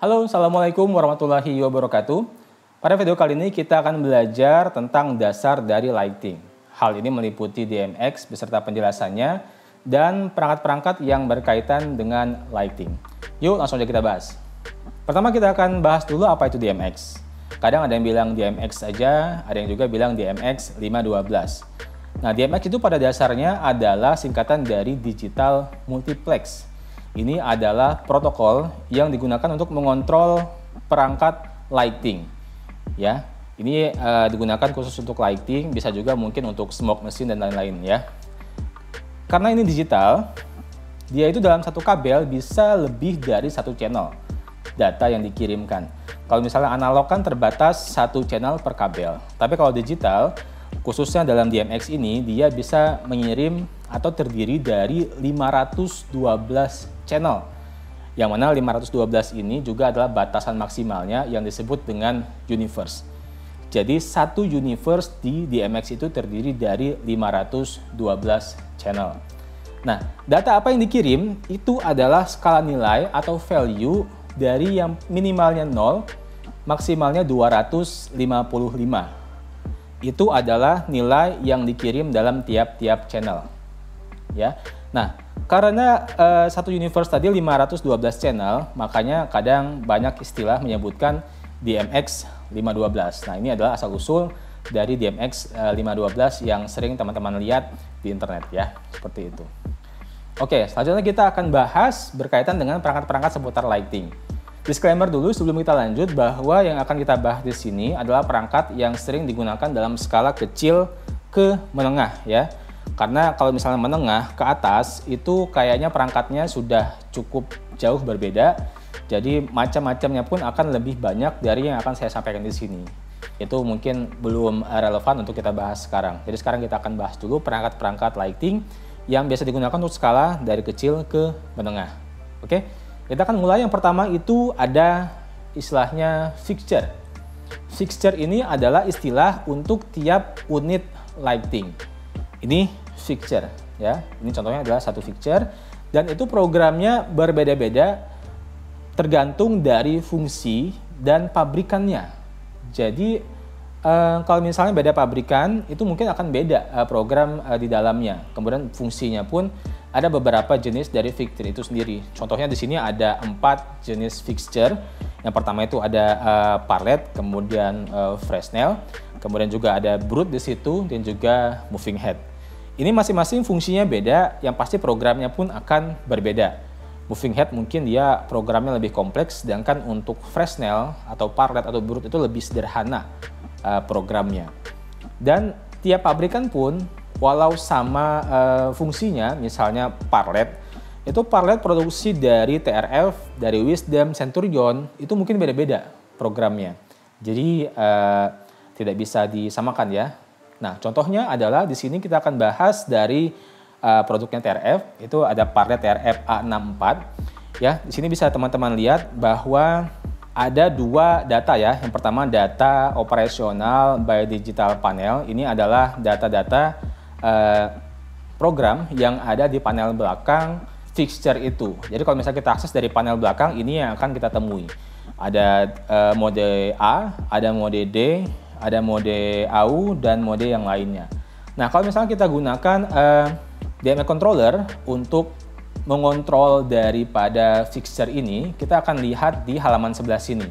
Halo, Assalamualaikum warahmatullahi wabarakatuh. Pada video kali ini kita akan belajar tentang dasar dari lighting. Hal ini meliputi DMX beserta penjelasannya dan perangkat-perangkat yang berkaitan dengan lighting. Yuk langsung aja kita bahas. Pertama kita akan bahas dulu apa itu DMX. Kadang ada yang bilang DMX saja, ada yang juga bilang DMX 512. Nah, DMX itu pada dasarnya adalah singkatan dari Digital Multiplex. Ini adalah protokol yang digunakan untuk mengontrol perangkat lighting. Ya, ini digunakan khusus untuk lighting, bisa juga mungkin untuk smoke machine dan lain-lain ya. Karena ini digital, dia itu dalam satu kabel bisa lebih dari satu channel data yang dikirimkan. Kalau misalnya analog kan terbatas satu channel per kabel, tapi kalau digital, khususnya dalam DMX ini, dia bisa mengirim atau terdiri dari 512 channel. Yang mana 512 ini juga adalah batasan maksimalnya yang disebut dengan universe. Jadi satu universe di DMX itu terdiri dari 512 channel. Nah, data apa yang dikirim itu adalah skala nilai atau value dari yang minimalnya 0, maksimalnya 255. Itu adalah nilai yang dikirim dalam tiap-tiap channel. Ya. Nah, karena satu universe tadi 512 channel, makanya kadang banyak istilah menyebutkan DMX 512. Nah, ini adalah asal-usul dari DMX 512 yang sering teman-teman lihat di internet ya, seperti itu. Oke, selanjutnya kita akan bahas berkaitan dengan perangkat-perangkat seputar lighting. Disclaimer dulu sebelum kita lanjut bahwa yang akan kita bahas di sini adalah perangkat yang sering digunakan dalam skala kecil ke menengah ya. Karena kalau misalnya menengah ke atas itu kayaknya perangkatnya sudah cukup jauh berbeda. Jadi macam-macamnya pun akan lebih banyak dari yang akan saya sampaikan di sini. Itu mungkin belum relevan untuk kita bahas sekarang. Jadi sekarang kita akan bahas dulu perangkat-perangkat lighting yang biasa digunakan untuk skala dari kecil ke menengah. Oke? Kita akan mulai. Yang pertama itu ada istilahnya fixture. Fixture ini adalah istilah untuk tiap unit lighting. Ini fixture ya. Ini contohnya adalah satu fixture dan itu programnya berbeda-beda tergantung dari fungsi dan pabrikannya. Jadi kalau misalnya beda pabrikan itu mungkin akan beda program di dalamnya. Kemudian fungsinya pun ada beberapa jenis dari fixture itu sendiri. Contohnya di sini ada 4 jenis fixture. Yang pertama itu ada Parlet, kemudian Fresnel, kemudian juga ada Brut di situ dan juga Moving Head. Ini masing-masing fungsinya beda, yang pasti programnya pun akan berbeda. Moving Head mungkin dia programnya lebih kompleks, sedangkan untuk Fresnel atau Parlet atau Brut itu lebih sederhana programnya. Dan tiap pabrikan pun walau sama fungsinya, misalnya Parlet, itu Parlet produksi dari TRF, dari Wisdom, Centurion, itu mungkin beda-beda programnya. Jadi tidak bisa disamakan ya. Nah, contohnya adalah di sini kita akan bahas dari produknya TRF, itu ada Parlet TRF A64. Ya, di sini bisa teman-teman lihat bahwa ada 2 data ya. Yang pertama data operasional by digital panel. Ini adalah data-data program yang ada di panel belakang fixture itu. Jadi kalau misalnya kita akses dari panel belakang, ini yang akan kita temui. Ada mode A, ada mode D, ada mode AU, dan mode yang lainnya. Nah, kalau misalnya kita gunakan DMX controller untuk mengontrol daripada fixture ini, kita akan lihat di halaman sebelah sini,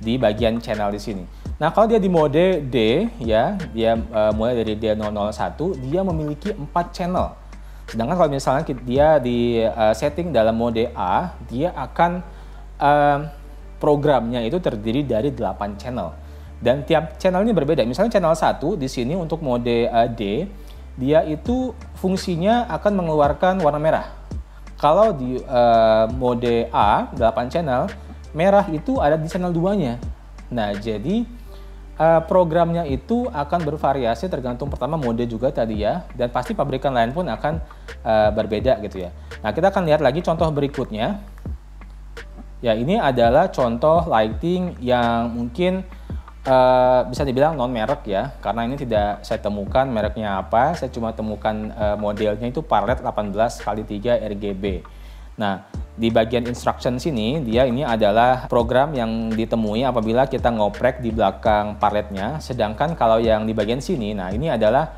di bagian channel di sini. Nah, kalau dia di mode D, ya, dia mulai dari D001, dia memiliki 4 channel. Sedangkan kalau misalnya dia di setting dalam mode A, dia akan programnya itu terdiri dari 8 channel. Dan tiap channel ini berbeda. Misalnya channel 1 di sini untuk mode D, dia itu fungsinya akan mengeluarkan warna merah. Kalau di mode A, 8 channel, merah itu ada di channel 2-nya. Nah, jadi programnya itu akan bervariasi tergantung pertama mode juga tadi ya, dan pasti pabrikan lain pun akan berbeda gitu ya. Nah, kita akan lihat lagi contoh berikutnya. Ya, ini adalah contoh lighting yang mungkin bisa dibilang non merek ya, karena ini tidak saya temukan mereknya apa, saya cuma temukan modelnya itu Parlet 18x3 RGB. Nah, di bagian instruction sini, dia ini adalah program yang ditemui apabila kita ngoprek di belakang parletnya. Sedangkan kalau yang di bagian sini, nah ini adalah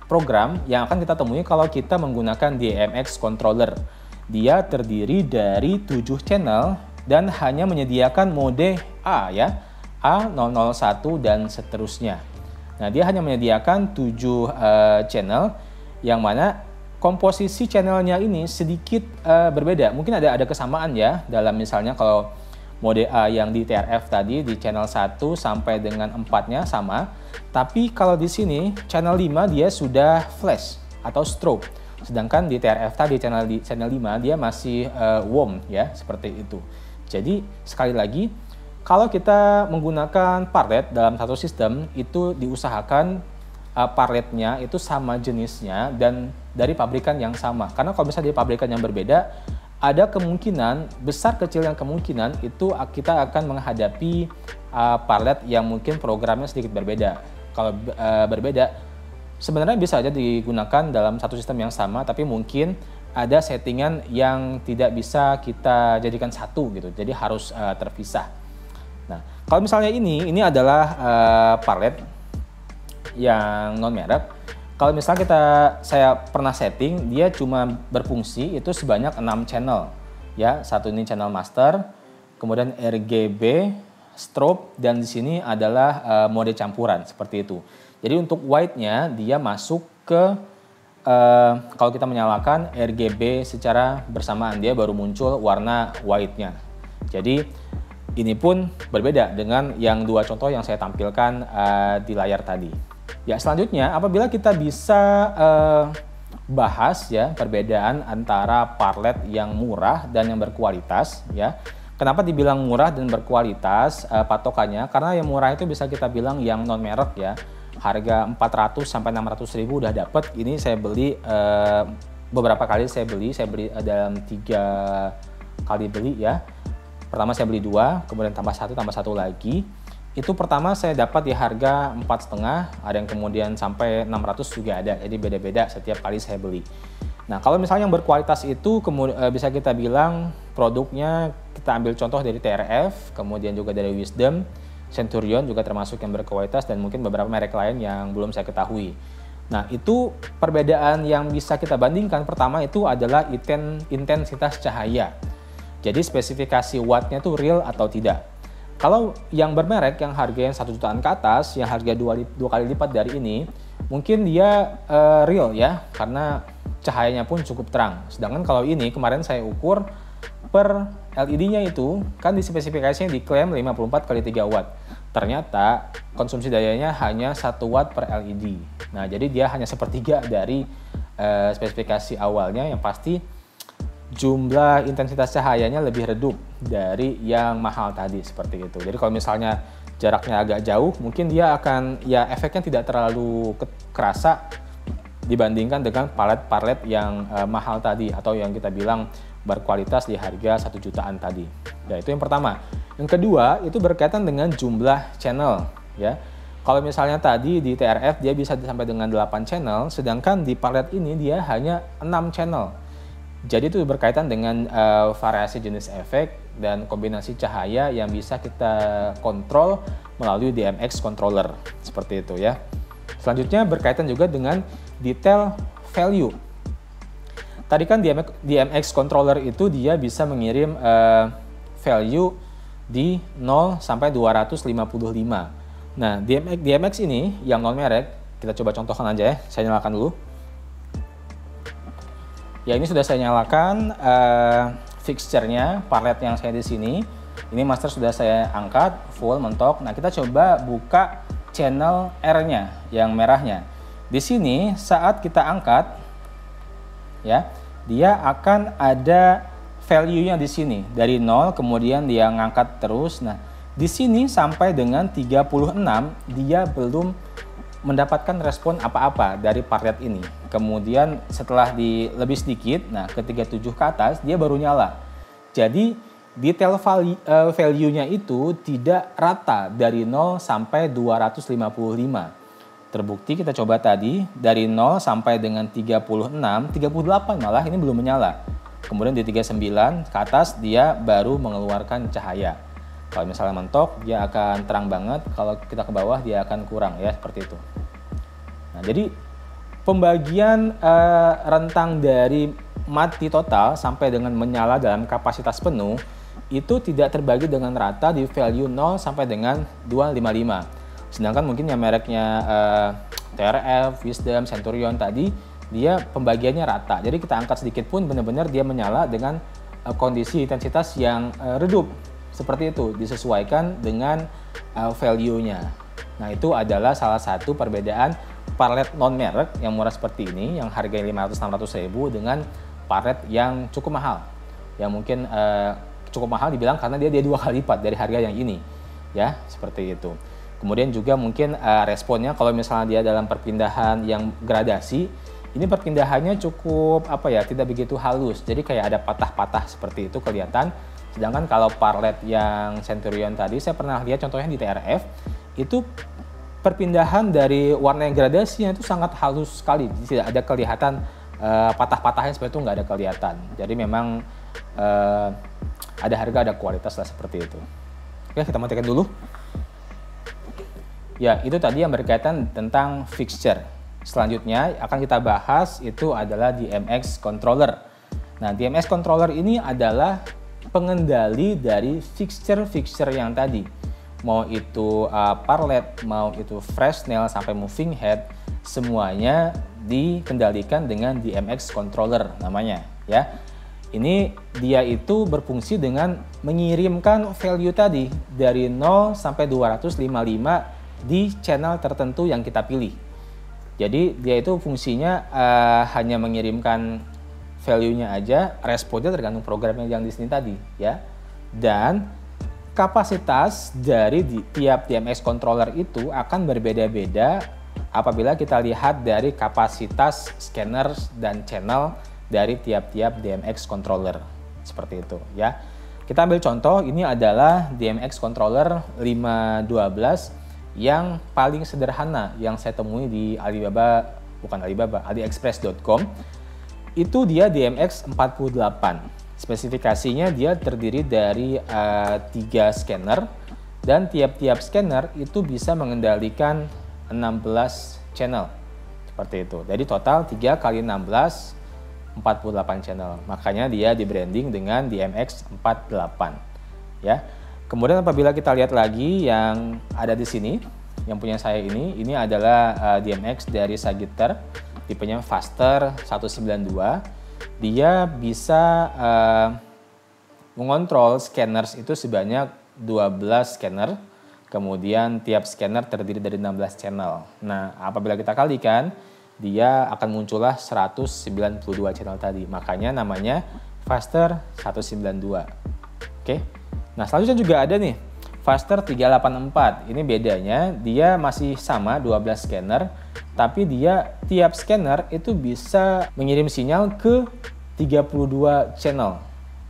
program yang akan kita temui kalau kita menggunakan DMX controller. Dia terdiri dari 7 channel dan hanya menyediakan mode A ya, A001 dan seterusnya. Nah, dia hanya menyediakan 7 channel yang mana komposisi channelnya ini sedikit berbeda. Mungkin ada kesamaan ya dalam misalnya kalau mode A yang di TRF tadi di channel 1 sampai dengan 4-nya sama. Tapi kalau di sini channel 5 dia sudah flash atau strobe. Sedangkan di TRF tadi channel 5 dia masih warm ya, seperti itu. Jadi sekali lagi kalau kita menggunakan parlet dalam satu sistem itu diusahakan parletnya itu sama jenisnya dan dari pabrikan yang sama. Karena kalau misalnya dari pabrikan yang berbeda, ada kemungkinan, besar kecil yang kemungkinan itu kita akan menghadapi parlet yang mungkin programnya sedikit berbeda. Kalau berbeda, sebenarnya bisa aja digunakan dalam satu sistem yang sama, tapi mungkin ada settingan yang tidak bisa kita jadikan satu gitu. Jadi harus terpisah. Nah, kalau misalnya ini adalah parlet yang non merek. Kalau misalnya saya pernah setting, dia cuma berfungsi itu sebanyak 6 channel. Ya, satu ini channel master, kemudian RGB, strobe, dan di sini adalah mode campuran seperti itu. Jadi untuk white-nya dia masuk ke kalau kita menyalakan RGB secara bersamaan, dia baru muncul warna white-nya. Jadi ini pun berbeda dengan yang 2 contoh yang saya tampilkan di layar tadi. Ya, selanjutnya apabila kita bisa bahas ya perbedaan antara parlet yang murah dan yang berkualitas ya. Kenapa dibilang murah dan berkualitas patokannya? Karena yang murah itu bisa kita bilang yang non merek ya. Harga 400 sampai 600 ribu udah dapat. Ini saya beli beberapa kali saya beli dalam 3 kali beli ya. Pertama saya beli 2, kemudian tambah satu lagi. Itu pertama saya dapat di harga 4,5, ada yang kemudian sampai 600 juga ada. Jadi beda-beda setiap kali saya beli. Nah, kalau misalnya yang berkualitas itu bisa kita bilang produknya kita ambil contoh dari TRF, kemudian juga dari Wisdom, Centurion juga termasuk yang berkualitas dan mungkin beberapa merek lain yang belum saya ketahui. Nah, itu perbedaan yang bisa kita bandingkan pertama itu adalah intensitas cahaya. Jadi spesifikasi wattnya itu real atau tidak. Kalau yang bermerek yang harganya 1 jutaan ke atas, yang harga 2 kali lipat dari ini, mungkin dia real ya, karena cahayanya pun cukup terang. Sedangkan kalau ini kemarin saya ukur per LED-nya itu, kan di spesifikasinya diklaim 54 kali 3 watt. Ternyata konsumsi dayanya hanya 1 watt per LED. Nah, jadi dia hanya sepertiga dari spesifikasi awalnya, yang pasti jumlah intensitas cahayanya lebih redup dari yang mahal tadi seperti itu. Jadi kalau misalnya jaraknya agak jauh, mungkin dia akan ya efeknya tidak terlalu kerasa dibandingkan dengan parlet-parlet yang mahal tadi atau yang kita bilang berkualitas di harga 1 jutaan tadi. Nah, itu yang pertama. Yang kedua itu berkaitan dengan jumlah channel ya. Kalau misalnya tadi di TRF dia bisa sampai dengan 8 channel, sedangkan di parlet ini dia hanya 6 channel. Jadi itu berkaitan dengan variasi jenis efek dan kombinasi cahaya yang bisa kita kontrol melalui DMX controller seperti itu ya. Selanjutnya berkaitan juga dengan detail value. Tadi kan DMX controller itu dia bisa mengirim value di 0 sampai 255. Nah, DMX ini yang non merek, kita coba contohkan aja ya. Saya nyalakan dulu. Ya, ini sudah saya nyalakan fixture-nya, parlet yang saya di sini. Ini master sudah saya angkat full mentok. Nah, kita coba buka channel R-nya yang merahnya. Di sini saat kita angkat ya, dia akan ada value-nya di sini dari 0 kemudian dia ngangkat terus. Nah, di sini sampai dengan 36 dia belum mendapatkan respon apa-apa dari parlet ini. Kemudian setelah lebih sedikit, nah ke 37 ke atas dia baru nyala. Jadi detail value-nya itu tidak rata dari 0 sampai 255. Terbukti kita coba tadi dari 0 sampai dengan 36, 38 malah ini belum menyala. kemudian di 39 ke atas dia baru mengeluarkan cahaya. Kalau misalnya mentok dia akan terang banget, kalau kita ke bawah dia akan kurang ya, seperti itu. Nah, jadi pembagian rentang dari mati total sampai dengan menyala dalam kapasitas penuh itu tidak terbagi dengan rata di value 0 sampai dengan 255. Sedangkan mungkin yang mereknya TRF, Wisdom, Centurion tadi, dia pembagiannya rata. Jadi kita angkat sedikit pun benar-benar dia menyala dengan kondisi intensitas yang redup. Seperti itu, disesuaikan dengan value-nya. Nah, itu adalah salah satu perbedaan parlet non-merek yang murah seperti ini, yang harganya 500-600 ribu dengan parlet yang cukup mahal. Yang mungkin cukup mahal dibilang karena dia 2 kali lipat dari harga yang ini. Ya, seperti itu. Kemudian juga mungkin responnya kalau misalnya dia dalam perpindahan yang gradasi, ini perpindahannya cukup tidak begitu halus. Jadi kayak ada patah-patah seperti itu kelihatan. Sedangkan kalau parlet yang Centurion tadi, saya pernah lihat contohnya di TRF, itu perpindahan dari warna yang gradasinya itu sangat halus sekali. Tidak ada kelihatan patah-patahnya seperti itu, nggak ada kelihatan. Jadi memang ada harga, ada kualitas lah seperti itu. Oke, kita matikan dulu. Ya, itu tadi yang berkaitan tentang fixture. Selanjutnya akan kita bahas itu adalah DMX controller. Nah, DMX controller ini adalah pengendali dari fixture-fixture yang tadi. Mau itu parlet, mau itu Fresnel sampai moving head, semuanya dikendalikan dengan DMX controller namanya, ya. Ini dia itu berfungsi dengan mengirimkan value tadi dari 0 sampai 255 di channel tertentu yang kita pilih. Jadi dia itu fungsinya hanya mengirimkan value-nya aja, responnya tergantung programnya yang di sini tadi, ya. Dan kapasitas dari tiap DMX controller itu akan berbeda-beda apabila kita lihat dari kapasitas scanner dan channel dari tiap-tiap DMX controller. Seperti itu, ya. Kita ambil contoh, ini adalah DMX controller 512 yang paling sederhana yang saya temui di AliExpress.com. Itu dia DMX 48. Spesifikasinya dia terdiri dari 3 scanner, dan tiap-tiap scanner itu bisa mengendalikan 16 channel. Seperti itu. Jadi total 3 kali 16, 48 channel. Makanya dia di branding dengan DMX 48. Ya. Kemudian apabila kita lihat lagi yang ada di sini, yang punya saya ini adalah DMX dari Sagitter, tipenya Faster 192. Dia bisa mengontrol scanners itu sebanyak 12 scanner, kemudian tiap scanner terdiri dari 16 channel. Nah, apabila kita kalikan, dia akan muncullah 192 channel tadi. Makanya namanya Faster 192. Oke. Nah, selanjutnya juga ada nih Faster 384. Ini bedanya, dia masih sama 12 scanner, tapi dia tiap scanner itu bisa mengirim sinyal ke 32 channel.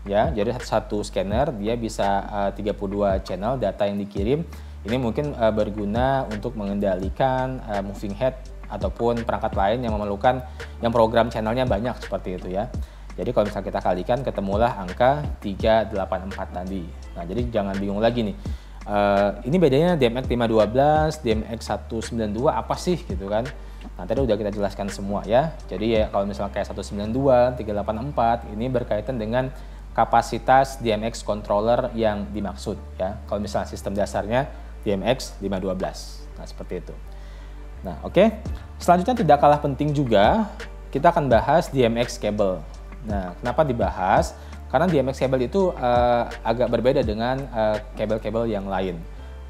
Ya, jadi satu scanner dia bisa 32 channel data yang dikirim. Ini mungkin berguna untuk mengendalikan moving head ataupun perangkat lain yang memerlukan yang program channelnya banyak seperti itu, ya. Jadi kalau misalnya kita kalikan, ketemulah angka 384 tadi. Nah, jadi jangan bingung lagi nih. Ini bedanya DMX 512, DMX 192 apa sih gitu kan. Nah, tadi udah kita jelaskan semua, ya. Jadi ya kalau misalnya kayak 192, 384 ini berkaitan dengan kapasitas DMX controller yang dimaksud, ya. Kalau misalnya sistem dasarnya DMX 512. Nah, seperti itu. Nah, oke. Selanjutnya tidak kalah penting juga, kita akan bahas DMX cable. Nah, kenapa dibahas? Karena DMX cable itu agak berbeda dengan kabel-kabel yang lain.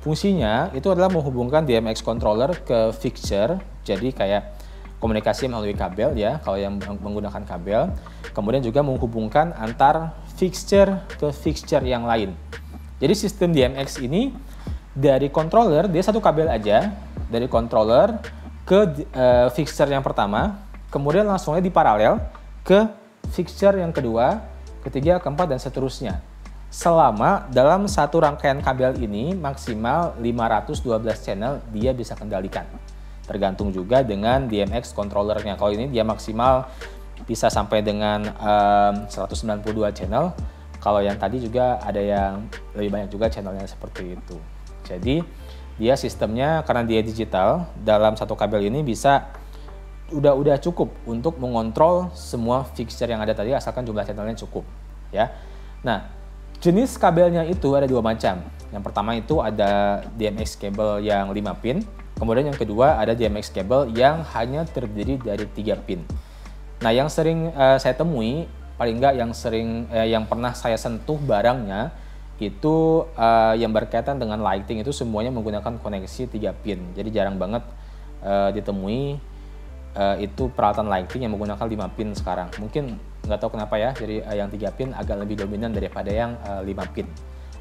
Fungsinya itu adalah menghubungkan DMX controller ke fixture, jadi kayak komunikasi melalui kabel, ya, kalau yang menggunakan kabel. Kemudian juga menghubungkan antar fixture ke fixture yang lain. Jadi sistem DMX ini dari controller, dia satu kabel aja, dari controller ke fixture yang pertama, kemudian langsungnya diparalel ke fixture yang kedua, ketiga, keempat, dan seterusnya. Selama dalam satu rangkaian kabel ini maksimal 512 channel dia bisa kendalikan. Tergantung juga dengan DMX controllernya. Kalau ini dia maksimal bisa sampai dengan 192 channel. Kalau yang tadi juga ada yang lebih banyak juga channelnya seperti itu. Jadi dia sistemnya karena dia digital, dalam satu kabel ini bisa udah cukup untuk mengontrol semua fixture yang ada tadi asalkan jumlah channelnya cukup ya. Nah, jenis kabelnya itu ada dua macam. Yang pertama itu ada DMX kabel yang 5 pin, kemudian yang kedua ada DMX kabel yang hanya terdiri dari 3 pin. Nah, yang sering saya temui, paling enggak yang pernah saya sentuh barangnya itu yang berkaitan dengan lighting itu semuanya menggunakan koneksi 3 pin. Jadi jarang banget ditemui itu peralatan lighting yang menggunakan 5 pin sekarang. Mungkin nggak tahu kenapa ya, jadi yang 3 pin agak lebih dominan daripada yang 5 pin.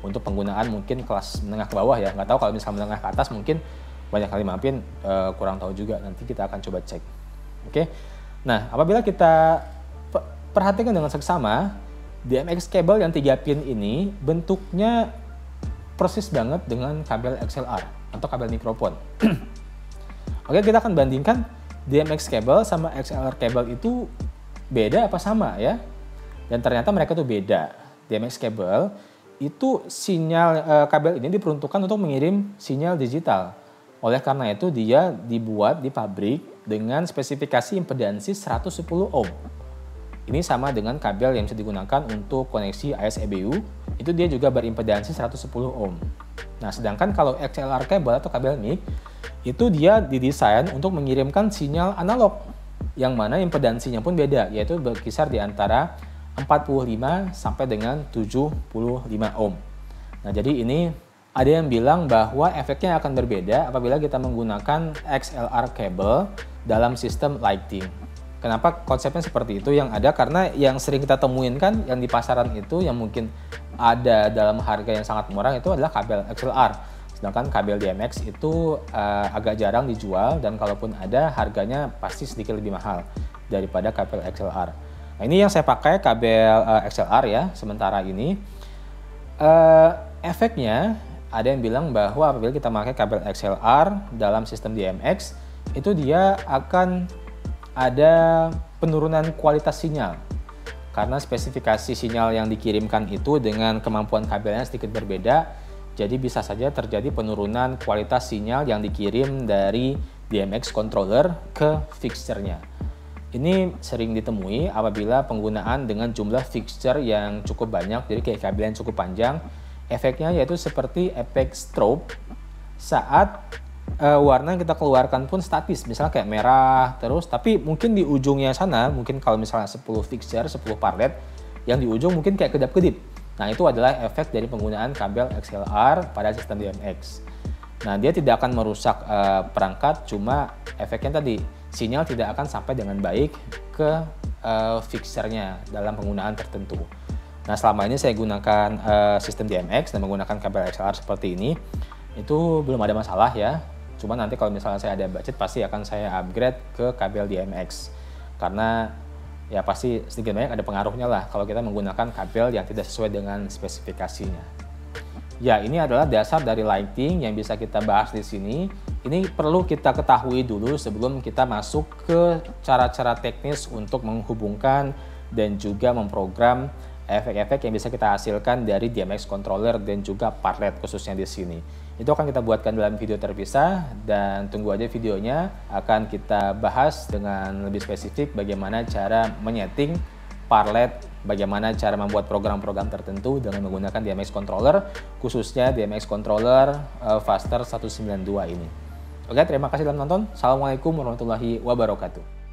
Untuk penggunaan mungkin kelas menengah ke bawah ya, nggak tahu kalau misalnya menengah ke atas mungkin banyak kali 5 pin, kurang tahu juga, nanti kita akan coba cek. Oke. Nah, apabila kita perhatikan dengan seksama, DMX kabel yang 3 pin ini bentuknya persis banget dengan kabel XLR atau kabel mikrofon. Oke, kita akan bandingkan DMX kabel sama XLR kabel itu beda apa sama ya? Dan ternyata mereka tuh beda. DMX kabel itu sinyal kabel ini diperuntukkan untuk mengirim sinyal digital. Oleh karena itu dia dibuat di pabrik dengan spesifikasi impedansi 110 ohm. Ini sama dengan kabel yang bisa digunakan untuk koneksi AS/EBU, itu dia juga berimpedansi 110 ohm. Nah, sedangkan kalau XLR kabel atau kabel mic, itu dia didesain untuk mengirimkan sinyal analog, yang mana impedansinya pun beda, yaitu berkisar di antara 45 sampai dengan 75 ohm. Nah, jadi ini ada yang bilang bahwa efeknya akan berbeda apabila kita menggunakan XLR kabel dalam sistem lighting. Kenapa konsepnya seperti itu yang ada? Karena yang sering kita temuin kan yang di pasaran itu yang mungkin ada dalam harga yang sangat murah itu adalah kabel XLR. Sedangkan kabel DMX itu agak jarang dijual dan kalaupun ada harganya pasti sedikit lebih mahal daripada kabel XLR. Nah, ini yang saya pakai kabel XLR ya sementara ini. Efeknya ada yang bilang bahwa apabila kita pakai kabel XLR dalam sistem DMX itu dia akan ada penurunan kualitas sinyal karena spesifikasi sinyal yang dikirimkan itu dengan kemampuan kabelnya sedikit berbeda, jadi bisa saja terjadi penurunan kualitas sinyal yang dikirim dari DMX controller ke fixture-nya. Ini sering ditemui apabila penggunaan dengan jumlah fixture yang cukup banyak, jadi kayak kabel yang cukup panjang. Efeknya yaitu seperti efek strobe saat warna yang kita keluarkan pun statis, misalnya kayak merah terus, tapi mungkin di ujungnya sana, mungkin kalau misalnya 10 fixture, 10 parlet, yang di ujung mungkin kayak kedap-kedip. Nah, itu adalah efek dari penggunaan kabel XLR pada sistem DMX. Nah, dia tidak akan merusak perangkat, cuma efeknya tadi, sinyal tidak akan sampai dengan baik ke fixture-nya dalam penggunaan tertentu. Nah, selama ini saya gunakan sistem DMX dan menggunakan kabel XLR seperti ini, itu belum ada masalah ya. Cuma nanti kalau misalnya saya ada budget pasti akan saya upgrade ke kabel DMX. Karena ya pasti sedikit banyak ada pengaruhnya lah kalau kita menggunakan kabel yang tidak sesuai dengan spesifikasinya. Ya, ini adalah dasar dari lighting yang bisa kita bahas di sini. Ini perlu kita ketahui dulu sebelum kita masuk ke cara-cara teknis untuk menghubungkan dan juga memprogram efek-efek yang bisa kita hasilkan dari DMX controller dan juga parlet khususnya di sini. Itu akan kita buatkan dalam video terpisah dan tunggu aja videonya, akan kita bahas dengan lebih spesifik bagaimana cara menyeting parlet, bagaimana cara membuat program-program tertentu dengan menggunakan DMX controller, khususnya DMX controller Faster 192 ini. Oke, terima kasih telah menonton. Assalamualaikum warahmatullahi wabarakatuh.